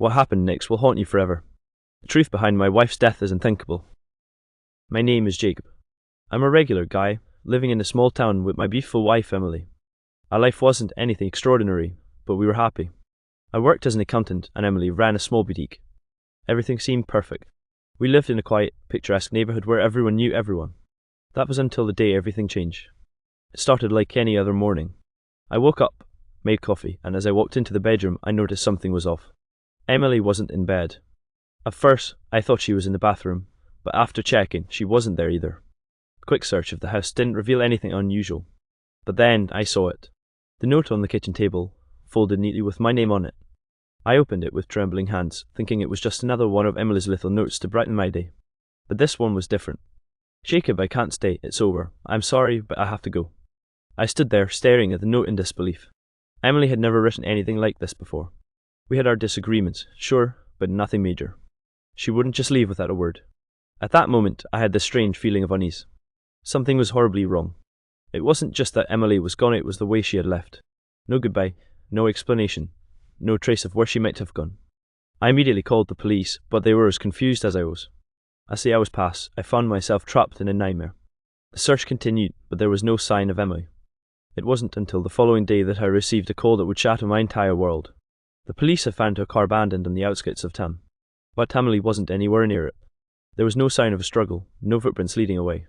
What happened next will haunt you forever. The truth behind my wife's death is unthinkable. My name is Jacob. I'm a regular guy, living in a small town with my beautiful wife Emily. Our life wasn't anything extraordinary, but we were happy. I worked as an accountant and Emily ran a small boutique. Everything seemed perfect. We lived in a quiet, picturesque neighborhood where everyone knew everyone. That was until the day everything changed. It started like any other morning. I woke up, made coffee, and as I walked into the bedroom, I noticed something was off. Emily wasn't in bed. At first, I thought she was in the bathroom, but after checking, she wasn't there either. A quick search of the house didn't reveal anything unusual. But then I saw it. The note on the kitchen table, folded neatly with my name on it. I opened it with trembling hands, thinking it was just another one of Emily's little notes to brighten my day. But this one was different. Jacob, I can't stay, it's over. I'm sorry, but I have to go. I stood there, staring at the note in disbelief. Emily had never written anything like this before. We had our disagreements, sure, but nothing major. She wouldn't just leave without a word. At that moment, I had this strange feeling of unease. Something was horribly wrong. It wasn't just that Emily was gone, it was the way she had left. No goodbye, no explanation, no trace of where she might have gone. I immediately called the police, but they were as confused as I was. As the hours passed, I found myself trapped in a nightmare. The search continued, but there was no sign of Emily. It wasn't until the following day that I received a call that would shatter my entire world. The police had found her car abandoned on the outskirts of town, but Emily wasn't anywhere near it. There was no sign of a struggle, no footprints leading away.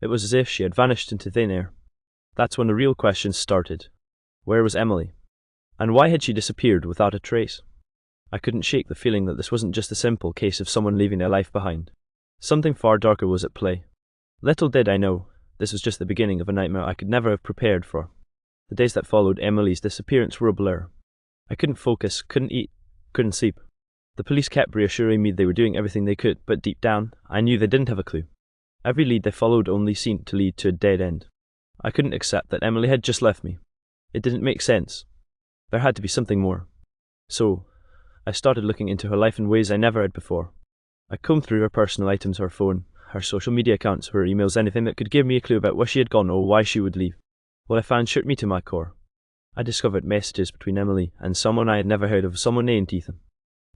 It was as if she had vanished into thin air. That's when the real questions started. Where was Emily? And why had she disappeared without a trace? I couldn't shake the feeling that this wasn't just a simple case of someone leaving their life behind. Something far darker was at play. Little did I know, this was just the beginning of a nightmare I could never have prepared for. The days that followed Emily's disappearance were a blur. I couldn't focus, couldn't eat, couldn't sleep. The police kept reassuring me they were doing everything they could, but deep down, I knew they didn't have a clue. Every lead they followed only seemed to lead to a dead end. I couldn't accept that Emily had just left me. It didn't make sense. There had to be something more. So, I started looking into her life in ways I never had before. I combed through her personal items, her phone, her social media accounts, her emails, anything that could give me a clue about where she had gone or why she would leave. What I found shook me to my core. I discovered messages between Emily and someone I had never heard of, someone named Ethan.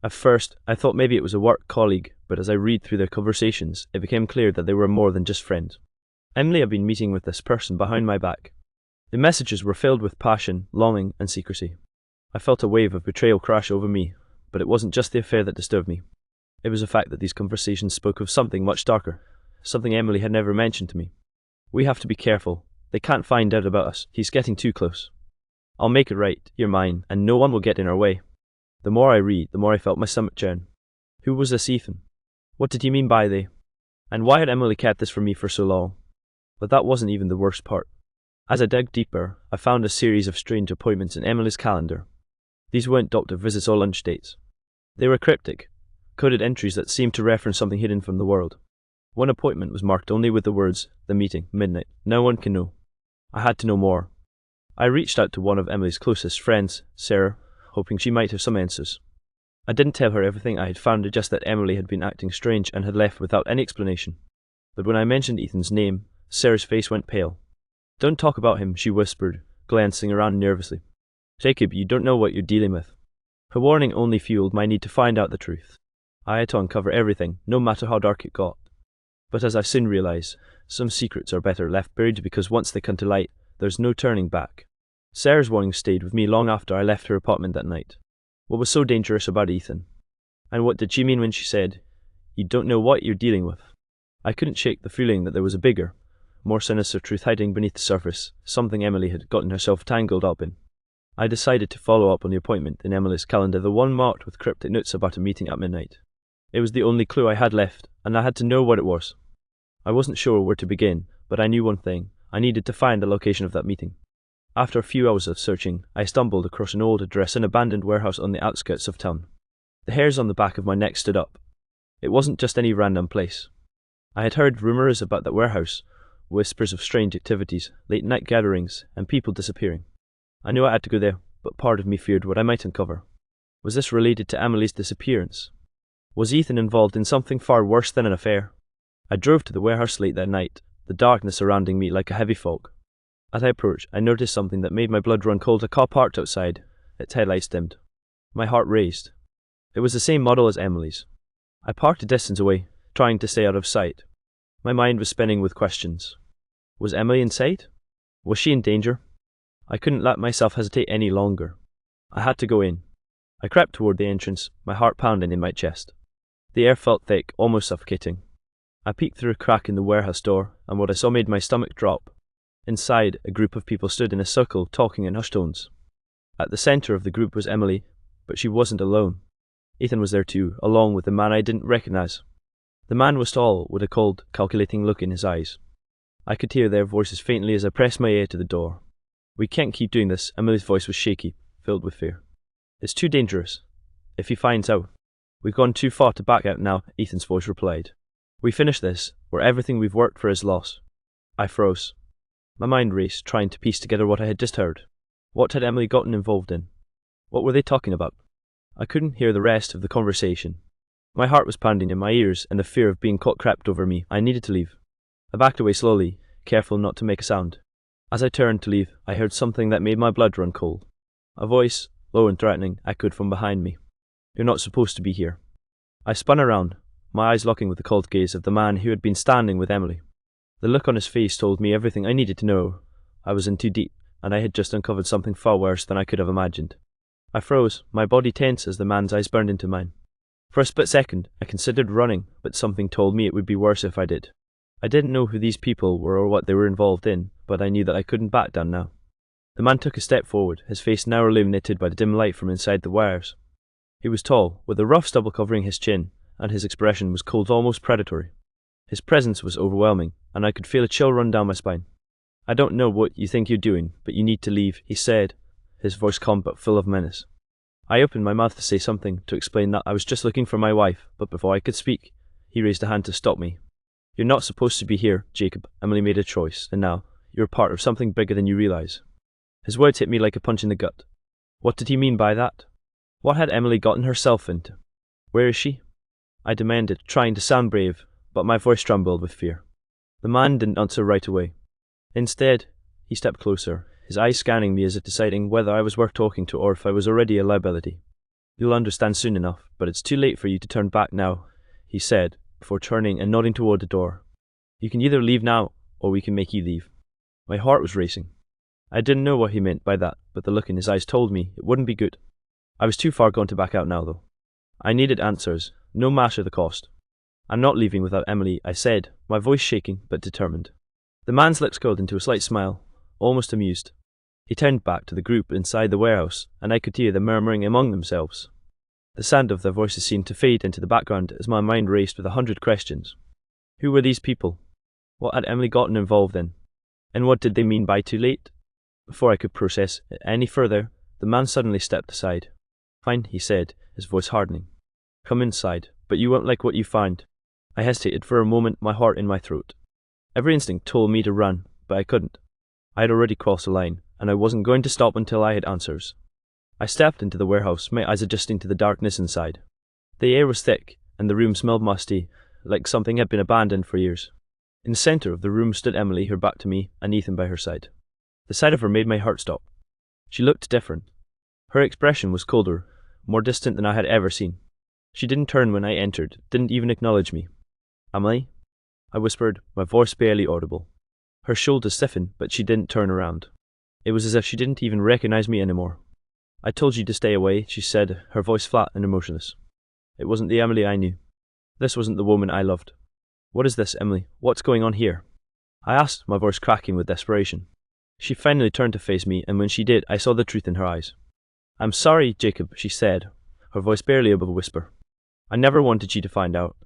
At first, I thought maybe it was a work colleague, but as I read through their conversations, it became clear that they were more than just friends. Emily had been meeting with this person behind my back. The messages were filled with passion, longing, and secrecy. I felt a wave of betrayal crash over me, but it wasn't just the affair that disturbed me. It was the fact that these conversations spoke of something much darker, something Emily had never mentioned to me. We have to be careful. They can't find out about us. He's getting too close. I'll make it right. You're mine, and no one will get in our way. The more I read, the more I felt my stomach churn. Who was this Ethan? What did he mean by they? And why had Emily kept this from me for so long? But that wasn't even the worst part. As I dug deeper, I found a series of strange appointments in Emily's calendar. These weren't doctor visits or lunch dates. They were cryptic, coded entries that seemed to reference something hidden from the world. One appointment was marked only with the words, "The meeting, midnight. No one can know." I had to know more. I reached out to one of Emily's closest friends, Sarah, hoping she might have some answers. I didn't tell her everything I had found, just that Emily had been acting strange and had left without any explanation. But when I mentioned Ethan's name, Sarah's face went pale. "Don't talk about him," she whispered, glancing around nervously. "Jacob, you don't know what you're dealing with." Her warning only fueled my need to find out the truth. I had to uncover everything, no matter how dark it got. But as I soon realized, some secrets are better left buried because once they come to light, there's no turning back. Sarah's warning stayed with me long after I left her apartment that night. What was so dangerous about Ethan? And what did she mean when she said, "You don't know what you're dealing with"? I couldn't shake the feeling that there was a bigger, more sinister truth hiding beneath the surface, something Emily had gotten herself tangled up in. I decided to follow up on the appointment in Emily's calendar, the one marked with cryptic notes about a meeting at midnight. It was the only clue I had left, and I had to know what it was. I wasn't sure where to begin, but I knew one thing. I needed to find the location of that meeting. After a few hours of searching, I stumbled across an old address, an abandoned warehouse on the outskirts of town. The hairs on the back of my neck stood up. It wasn't just any random place. I had heard rumors about that warehouse, whispers of strange activities, late-night gatherings, and people disappearing. I knew I had to go there, but part of me feared what I might uncover. Was this related to Emily's disappearance? Was Ethan involved in something far worse than an affair? I drove to the warehouse late that night, the darkness surrounding me like a heavy fog. As I approached, I noticed something that made my blood run cold. A car parked outside, its headlights dimmed. My heart raced. It was the same model as Emily's. I parked a distance away, trying to stay out of sight. My mind was spinning with questions. Was Emily in sight? Was she in danger? I couldn't let myself hesitate any longer. I had to go in. I crept toward the entrance, my heart pounding in my chest. The air felt thick, almost suffocating. I peeked through a crack in the warehouse door, and what I saw made my stomach drop. Inside, a group of people stood in a circle, talking in hushed tones. At the center of the group was Emily, but she wasn't alone. Ethan was there too, along with the man I didn't recognize. The man was tall, with a cold, calculating look in his eyes. I could hear their voices faintly as I pressed my ear to the door. "We can't keep doing this." Emily's voice was shaky, filled with fear. "It's too dangerous. If he finds out." "We've gone too far to back out now," Ethan's voice replied. "We finish this, or everything we've worked for is lost." I froze. My mind raced, trying to piece together what I had just heard. What had Emily gotten involved in? What were they talking about? I couldn't hear the rest of the conversation. My heart was pounding in my ears, and the fear of being caught crept over me. I needed to leave. I backed away slowly, careful not to make a sound. As I turned to leave, I heard something that made my blood run cold. A voice, low and threatening, echoed from behind me. "You're not supposed to be here." I spun around, my eyes locking with the cold gaze of the man who had been standing with Emily. The look on his face told me everything I needed to know. I was in too deep, and I had just uncovered something far worse than I could have imagined. I froze, my body tense as the man's eyes burned into mine. For a split second, I considered running, but something told me it would be worse if I did. I didn't know who these people were or what they were involved in, but I knew that I couldn't back down now. The man took a step forward, his face now illuminated by the dim light from inside the wires. He was tall, with a rough stubble covering his chin, and his expression was cold, almost predatory. His presence was overwhelming, and I could feel a chill run down my spine. "I don't know what you think you're doing, but you need to leave," he said, his voice calm but full of menace. I opened my mouth to say something, to explain that I was just looking for my wife, but before I could speak, he raised a hand to stop me. "You're not supposed to be here, Jacob. Emily made a choice, and now, you're part of something bigger than you realize." His words hit me like a punch in the gut. What did he mean by that? What had Emily gotten herself into? "Where is she?" I demanded, trying to sound brave, but my voice trembled with fear. The man didn't answer right away. Instead, he stepped closer, his eyes scanning me as if deciding whether I was worth talking to or if I was already a liability. "You'll understand soon enough, but it's too late for you to turn back now," he said, before turning and nodding toward the door. "You can either leave now, or we can make you leave." My heart was racing. I didn't know what he meant by that, but the look in his eyes told me it wouldn't be good. I was too far gone to back out now, though. I needed answers, no matter the cost. "I'm not leaving without Emily," I said, my voice shaking but determined. The man's lips curled into a slight smile, almost amused. He turned back to the group inside the warehouse, and I could hear them murmuring among themselves. The sound of their voices seemed to fade into the background as my mind raced with 100 questions. Who were these people? What had Emily gotten involved in? And what did they mean by too late? Before I could process it any further, the man suddenly stepped aside. "Fine," he said, his voice hardening. "Come inside, but you won't like what you find." I hesitated for a moment, my heart in my throat. Every instinct told me to run, but I couldn't. I had already crossed the line, and I wasn't going to stop until I had answers. I stepped into the warehouse, my eyes adjusting to the darkness inside. The air was thick, and the room smelled musty, like something had been abandoned for years. In the center of the room stood Emily, her back to me, and Ethan by her side. The sight of her made my heart stop. She looked different. Her expression was colder, more distant than I had ever seen. She didn't turn when I entered, didn't even acknowledge me. "Emily?" I whispered, my voice barely audible. Her shoulders stiffened, but she didn't turn around. It was as if she didn't even recognize me anymore. "I told you to stay away," she said, her voice flat and emotionless. It wasn't the Emily I knew. This wasn't the woman I loved. "What is this, Emily? What's going on here?" I asked, my voice cracking with desperation. She finally turned to face me, and when she did, I saw the truth in her eyes. "I'm sorry, Jacob," she said, her voice barely above a whisper. "I never wanted you to find out."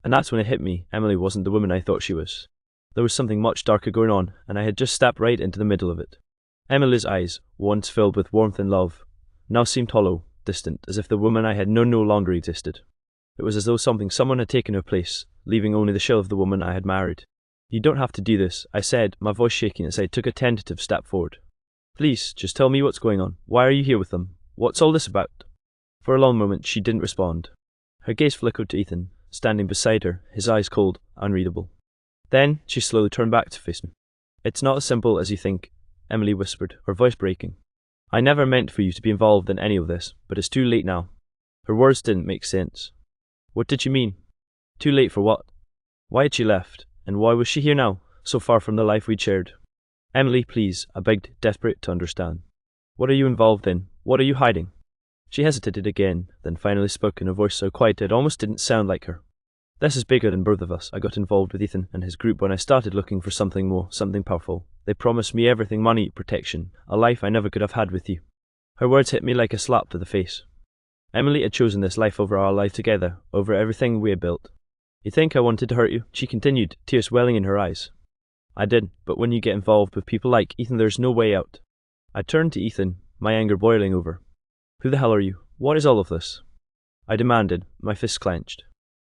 And that's when it hit me. Emily wasn't the woman I thought she was. There was something much darker going on, and I had just stepped right into the middle of it. Emily's eyes, once filled with warmth and love, now seemed hollow, distant, as if the woman I had known no longer existed. It was as though someone had taken her place, leaving only the shell of the woman I had married. "You don't have to do this," I said, my voice shaking as I took a tentative step forward. "Please, just tell me what's going on. Why are you here with them? What's all this about?" For a long moment she didn't respond. Her gaze flickered to Ethan, standing beside her, his eyes cold, unreadable. Then she slowly turned back to face me. "It's not as simple as you think," Emily whispered, her voice breaking. "I never meant for you to be involved in any of this, but it's too late now." Her words didn't make sense. What did she mean? Too late for what? Why had she left? And why was she here now, so far from the life we'd shared? Emily, please, I begged, desperate to understand. What are you involved in? What are you hiding? She hesitated again, then finally spoke in a voice so quiet it almost didn't sound like her. This is bigger than both of us. I got involved with Ethan and his group when I started looking for something more, something powerful. They promised me everything: money, protection, a life I never could have had with you. Her words hit me like a slap to the face. Emily had chosen this life over our life together, over everything we had built. You think I wanted to hurt you? She continued, tears welling in her eyes. I did, but when you get involved with people like Ethan, there's no way out. I turned to Ethan, my anger boiling over. Who the hell are you? What is all of this? I demanded, my fists clenched.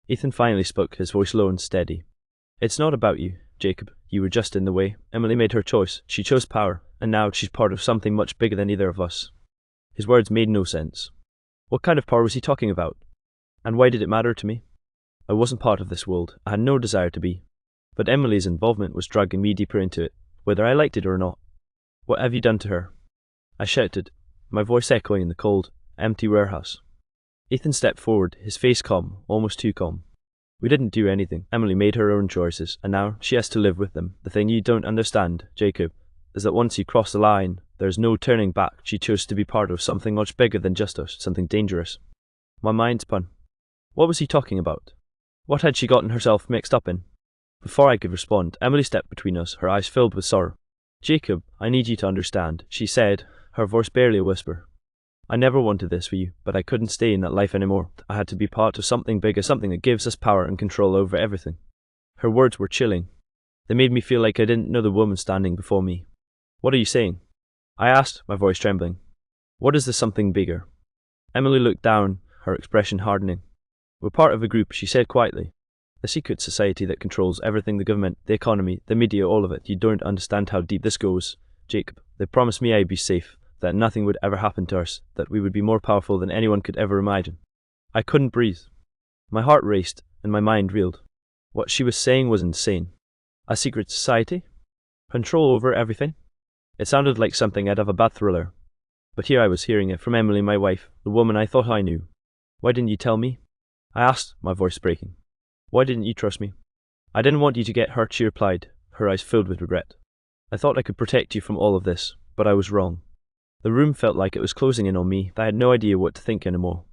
Ethan finally spoke, his voice low and steady. It's not about you, Jacob. You were just in the way. Emily made her choice. She chose power, and now she's part of something much bigger than either of us. His words made no sense. What kind of power was he talking about? And why did it matter to me? I wasn't part of this world. I had no desire to be. But Emily's involvement was dragging me deeper into it, whether I liked it or not. What have you done to her? I shouted, my voice echoing in the cold, empty warehouse. Ethan stepped forward, his face calm, almost too calm. We didn't do anything. Emily made her own choices, and now she has to live with them. The thing you don't understand, Jacob, is that once you cross the line, there's no turning back. She chose to be part of something much bigger than just us, something dangerous. My mind spun. What was he talking about? What had she gotten herself mixed up in? Before I could respond, Emily stepped between us, her eyes filled with sorrow. Jacob, I need you to understand, she said, her voice barely a whisper. I never wanted this for you, but I couldn't stay in that life anymore. I had to be part of something bigger, something that gives us power and control over everything. Her words were chilling. They made me feel like I didn't know the woman standing before me. What are you saying? I asked, my voice trembling. What is this something bigger? Emily looked down, her expression hardening. We're part of a group, she said quietly. A secret society that controls everything: the government, the economy, the media, all of it. You don't understand how deep this goes, Jacob. They promised me I'd be safe, that nothing would ever happen to us, that we would be more powerful than anyone could ever imagine. I couldn't breathe. My heart raced, and my mind reeled. What she was saying was insane. A secret society? Control over everything? It sounded like something out of a bad thriller. But here I was hearing it from Emily, my wife, the woman I thought I knew. Why didn't you tell me? I asked, my voice breaking. Why didn't you trust me? I didn't want you to get hurt, she replied, her eyes filled with regret. I thought I could protect you from all of this, but I was wrong. The room felt like it was closing in on me. I had no idea what to think anymore.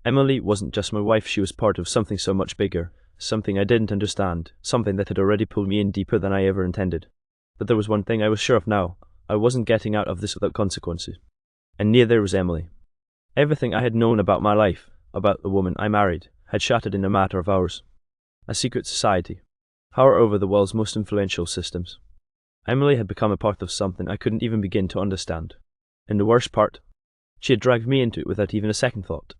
Emily wasn't just my wife, she was part of something so much bigger, something I didn't understand, something that had already pulled me in deeper than I ever intended. But there was one thing I was sure of now: I wasn't getting out of this without consequences. And neither was Emily. Everything I had known about my life, about the woman I married, had shattered in a matter of hours. A secret society, power over the world's most influential systems. Emily had become a part of something I couldn't even begin to understand. And the worst part, she had dragged me into it without even a second thought.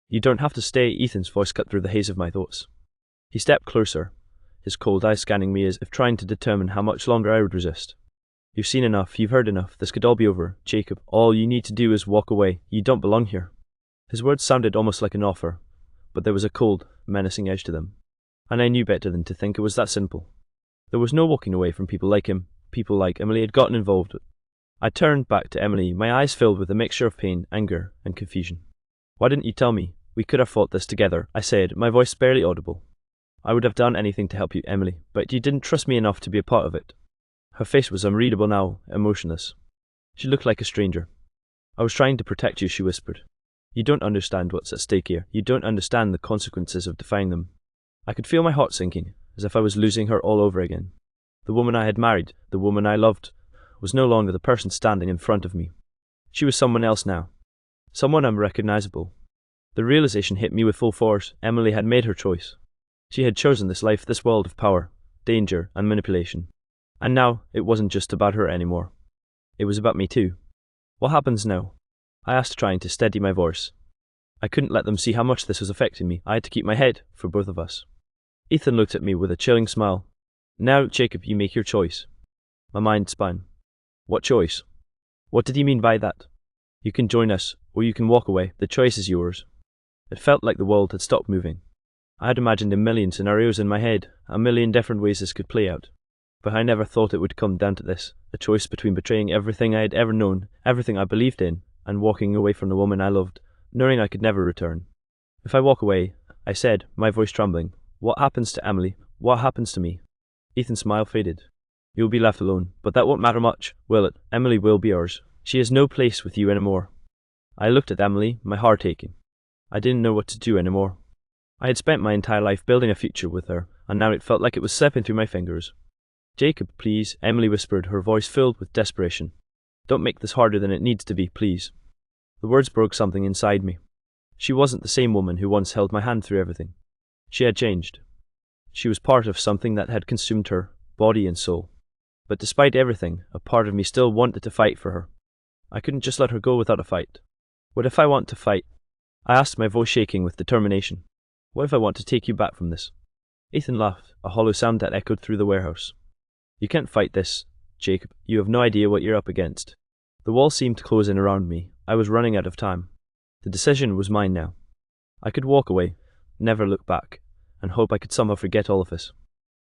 You don't have to stay, Ethan's voice cut through the haze of my thoughts. He stepped closer, his cold eyes scanning me as if trying to determine how much longer I would resist. You've seen enough, you've heard enough, this could all be over, Jacob. All you need to do is walk away. You don't belong here. His words sounded almost like an offer, but there was a cold, menacing edge to them. And I knew better than to think it was that simple. There was no walking away from people like him. People like Emily had gotten involved with. I turned back to Emily, my eyes filled with a mixture of pain, anger, and confusion. Why didn't you tell me? We could have fought this together, I said, my voice barely audible. I would have done anything to help you, Emily, but you didn't trust me enough to be a part of it. Her face was unreadable now, emotionless. She looked like a stranger. I was trying to protect you, she whispered. You don't understand what's at stake here. You don't understand the consequences of defying them. I could feel my heart sinking, as if I was losing her all over again. The woman I had married, the woman I loved, was no longer the person standing in front of me. She was someone else now. Someone unrecognizable. The realization hit me with full force. Emily had made her choice. She had chosen this life, this world of power, danger, and manipulation. And now, it wasn't just about her anymore. It was about me too. What happens now? I asked, trying to steady my voice. I couldn't let them see how much this was affecting me. I had to keep my head, for both of us. Ethan looked at me with a chilling smile. Now, Jacob, you make your choice. My mind spun. What choice? What did he mean by that? You can join us, or you can walk away. The choice is yours. It felt like the world had stopped moving. I had imagined a million scenarios in my head, a million different ways this could play out. But I never thought it would come down to this, a choice between betraying everything I had ever known, everything I believed in, and walking away from the woman I loved, knowing I could never return. If I walk away, I said, my voice trembling, what happens to Emily? What happens to me? Ethan's smile faded. You'll be left alone, but that won't matter much, will it? Emily will be ours. She has no place with you anymore. I looked at Emily, my heart aching. I didn't know what to do anymore. I had spent my entire life building a future with her, and now it felt like it was slipping through my fingers. Jacob, please, Emily whispered, her voice filled with desperation. Don't make this harder than it needs to be, please. The words broke something inside me. She wasn't the same woman who once held my hand through everything. She had changed. She was part of something that had consumed her, body and soul. But despite everything, a part of me still wanted to fight for her. I couldn't just let her go without a fight. What if I want to fight? I asked, my voice shaking with determination. What if I want to take you back from this? Ethan laughed, a hollow sound that echoed through the warehouse. You can't fight this, Jacob. You have no idea what you're up against. The wall seemed to close in around me. I was running out of time. The decision was mine now. I could walk away, never look back, and hope I could somehow forget all of this.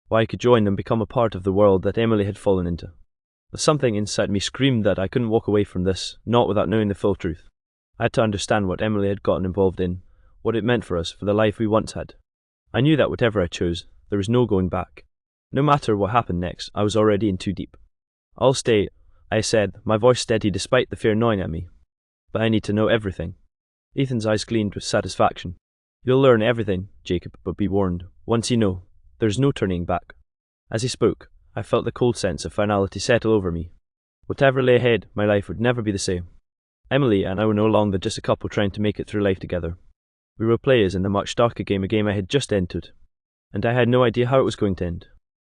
Or I could join and become a part of the world that Emily had fallen into. But something inside me screamed that I couldn't walk away from this, not without knowing the full truth. I had to understand what Emily had gotten involved in, what it meant for us, for the life we once had. I knew that whatever I chose, there was no going back. No matter what happened next, I was already in too deep. I'll stay, I said, my voice steady despite the fear gnawing at me. But I need to know everything. Ethan's eyes gleamed with satisfaction. You'll learn everything, Jacob, but be warned. Once you know, there's no turning back. As he spoke, I felt the cold sense of finality settle over me. Whatever lay ahead, my life would never be the same. Emily and I were no longer just a couple trying to make it through life together. We were players in the much darker game, a game I had just entered. And I had no idea how it was going to end.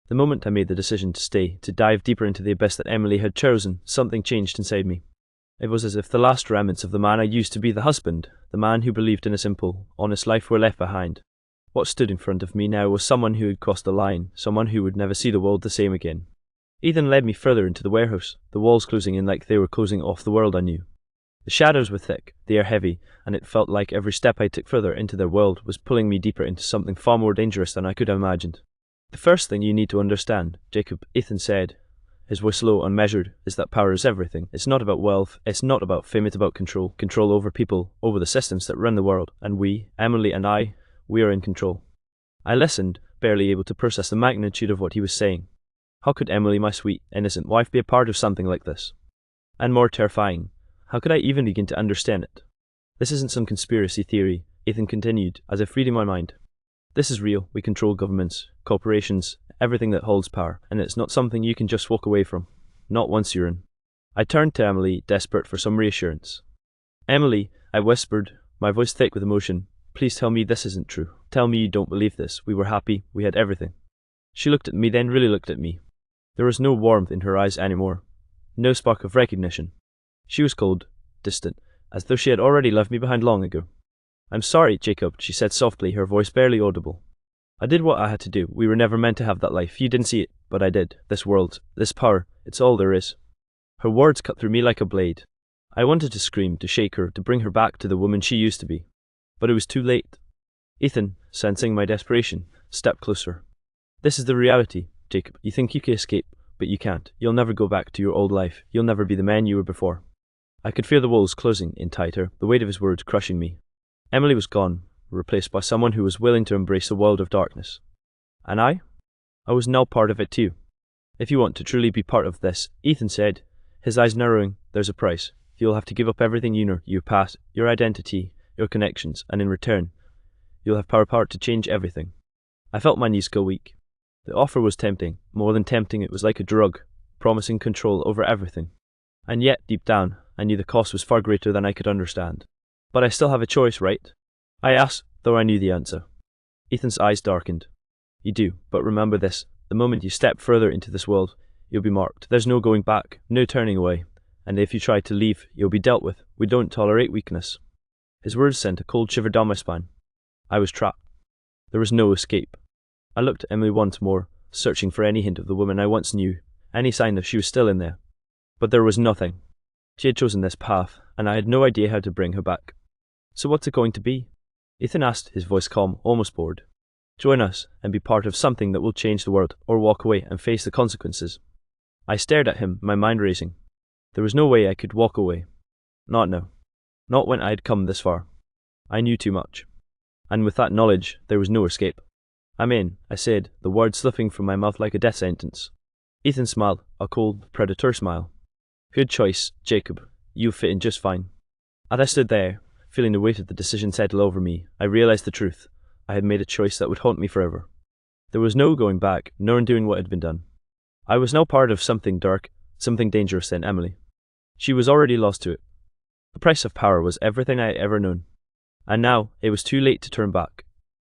The moment I made the decision to stay, to dive deeper into the abyss that Emily had chosen, something changed inside me. It was as if the last remnants of the man I used to be, the husband, the man who believed in a simple, honest life, were left behind. What stood in front of me now was someone who had crossed the line, someone who would never see the world the same again. Ethan led me further into the warehouse, the walls closing in like they were closing off the world I knew. The shadows were thick, the air heavy, and it felt like every step I took further into their world was pulling me deeper into something far more dangerous than I could have imagined. The first thing you need to understand, Jacob, Ethan said, his voice low and measured, is that power is everything. It's not about wealth, it's not about fame, it's about control. Control over people, over the systems that run the world. And we, Emily and I, we are in control. I listened, barely able to process the magnitude of what he was saying. How could Emily, my sweet, innocent wife, be a part of something like this? And more terrifying, how could I even begin to understand it? This isn't some conspiracy theory, Ethan continued, as if reading my mind. This is real. We control governments, corporations, everything that holds power, and it's not something you can just walk away from. Not once you're in. I turned to Emily, desperate for some reassurance. Emily, I whispered, my voice thick with emotion, please tell me this isn't true. Tell me you don't believe this. We were happy, we had everything. She looked at me, then really looked at me. There was no warmth in her eyes anymore. No spark of recognition. She was cold, distant, as though she had already left me behind long ago. I'm sorry, Jacob, she said softly, her voice barely audible. I did what I had to do. We were never meant to have that life. You didn't see it, but I did. This world, this power, it's all there is. Her words cut through me like a blade. I wanted to scream, to shake her, to bring her back to the woman she used to be. But it was too late. Ethan, sensing my desperation, stepped closer. This is the reality, Jacob. You think you can escape, but you can't. You'll never go back to your old life. You'll never be the man you were before. I could feel the walls closing in tighter, the weight of his words crushing me. Emily was gone, replaced by someone who was willing to embrace a world of darkness. And I was now part of it too. If you want to truly be part of this, Ethan said, his eyes narrowing, there's a price. You'll have to give up everything you know, your past, your identity, your connections, and in return, you'll have power to change everything. I felt my knees go weak. The offer was tempting. More than tempting, it was like a drug, promising control over everything. And yet, deep down, I knew the cost was far greater than I could understand. But I still have a choice, right? I asked, though I knew the answer. Ethan's eyes darkened. You do, but remember this. The moment you step further into this world, you'll be marked. There's no going back, no turning away. And if you try to leave, you'll be dealt with. We don't tolerate weakness. His words sent a cold shiver down my spine. I was trapped. There was no escape. I looked at Emily once more, searching for any hint of the woman I once knew, any sign that she was still in there. But there was nothing. She had chosen this path, and I had no idea how to bring her back. So what's it going to be? Ethan asked, his voice calm, almost bored. Join us, and be part of something that will change the world, or walk away and face the consequences. I stared at him, my mind racing. There was no way I could walk away. Not now. Not when I had come this far. I knew too much. And with that knowledge, there was no escape. "I'm in," I said, the words slipping from my mouth like a death sentence. Ethan smiled, a cold, predator smile. "Good choice, Jacob. You fit in just fine." As I stood there, feeling the weight of the decision settle over me, I realized the truth. I had made a choice that would haunt me forever. There was no going back, nor undoing what had been done. I was now part of something dark, something dangerous than Emily. She was already lost to it. The price of power was everything I had ever known. And now, it was too late to turn back.